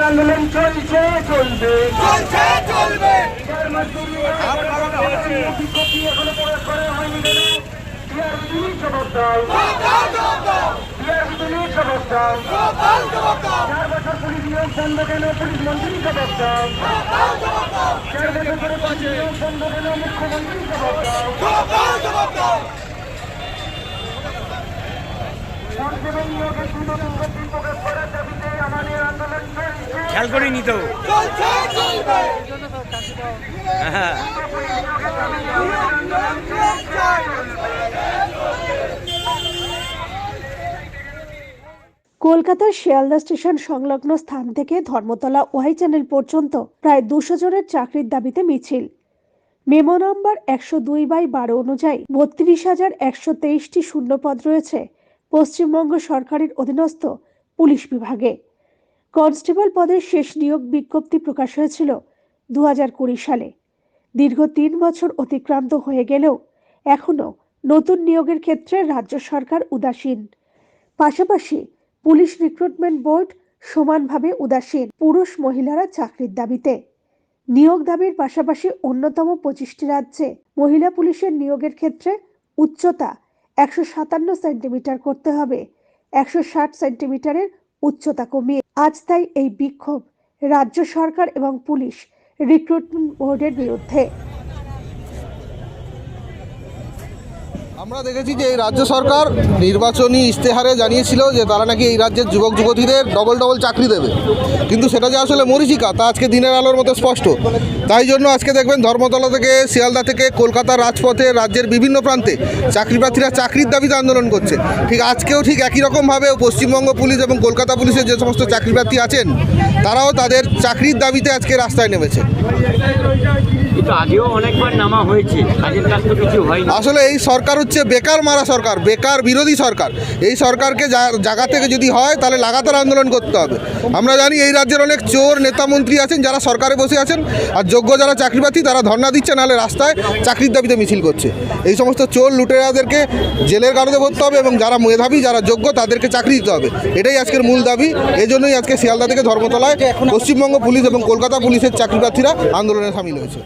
আন্দোলন চলছে চলবে বিজ্ঞপ্তি এখনো প্রকাশ করা হয়নি কেন? টিআরবির জবাব দাও, টিআরবির জবাব দাও। 4 বছর পুলিশ নিয়োগ বন্ধ কেন? পুলিশ মন্ত্রী জবাব দাও। 4 বছর ধরে পুলিশ নিয়োগ বন্ধ কেন? মুখ্যমন্ত্রী জবাব দাও। কনস্টেবল নিয়োগের দ্রুত বিজ্ঞপ্তি প্রকাশ করার দাবিতে আমাদের আন্দোলন চলছে। খেয়াল করে নিত কলকাতার শিয়ালদা স্টেশন সংলগ্ন স্থান থেকে ধর্মতলা ওয়াই চ্যানেল পর্যন্ত প্রায় 200 জনের চাকরির দাবিতে মিছিল। মেমো নম্বর 102/12 অনুযায়ী 32,123টি শূন্যপদ রয়েছে পশ্চিমবঙ্গ সরকারের অধীনস্থ পুলিশ বিভাগে। কনস্টেবল পদের শেষ নিয়োগ বিজ্ঞপ্তি প্রকাশ হয়েছিল 2020 সালে। দীর্ঘ 3 বছর অতিক্রান্ত হয়ে গেলেও এখনো নতুন নিয়োগের ক্ষেত্রে রাজ্য সরকার উদাসীন। পাশাপাশি পুলিশ রিক্রুটমেন্ট বোর্ড সমানভাবে উদাসীন পুরুষ মহিলারা চাকরির দাবিতে। নিয়োগ দাবির পাশাপাশি অন্যতম 25টি রাজ্যে মহিলা পুলিশের নিয়োগের ক্ষেত্রে উচ্চতা 157 সেন্টিমিটার করতে হবে 160 সেন্টিমিটারের উচ্চতা কমিয়ে। আজ তাই এই বিক্ষোভ রাজ্য সরকার এবং পুলিশ রিক্রুটমেন্ট বোর্ডের বিরুদ্ধে। আমরা দেখেছি যে এই রাজ্য সরকার নির্বাচনী ইশতেহারে জানিয়েছিল যে তারা নাকি এই রাজ্যের যুবক যুবতীদের ডবল চাকরি দেবে, কিন্তু সেটা যে আসলে মরীচিকা তা আজকে দিনের আলোর মতো স্পষ্ট। তাই জন্য আজকে দেখবেন ধর্মতলা থেকে, শিয়ালদা থেকে, কলকাতার রাজপথে, রাজ্যের বিভিন্ন প্রান্তে চাকরি প্রার্থীরা চাকরির দাবিতে আন্দোলন করছে। ঠিক আজকেও ঠিক একই রকমভাবে পশ্চিমবঙ্গ পুলিশ এবং কলকাতা পুলিশের যে সমস্ত চাকরি প্রার্থী আছেন তারাও তাদের চাকরির দাবিতে আজকে রাস্তায় নেমেছে। আগেও অনেকবার নামা হয়েছে, কাজের কাজ তো কিছু হয়নি। আসলে এই সরকার হচ্ছে বেকার মারা সরকার, বেকার বিরোধী সরকার। এই সরকারকে জায়গা থেকে যদি হয় তাহলে লাগাতার আন্দোলন করতে হবে। আমরা জানি এই রাজ্যের অনেক চোর নেতা মন্ত্রী আছেন যারা সরকারে বসে আছেন, আর যোগ্য যারা চাকরি প্রার্থী তারা ধর্ণা দিচ্ছে, নাহলে রাস্তায় চাকরির দাবিতে মিছিল করছে। এই সমস্ত চোর লুটেরাদেরকে জেলের গারদে ভরতে হবে এবং যারা মেধাবী, যারা যোগ্য তাদেরকে চাকরি দিতে হবে। এটাই আজকের মূল দাবি। এই জন্যই আজকে শিয়ালদা থেকে ধর্মতলায় পশ্চিমবঙ্গ পুলিশ এবং কলকাতা পুলিশের চাকরি প্রার্থীরা আন্দোলনে সামিল হয়েছে।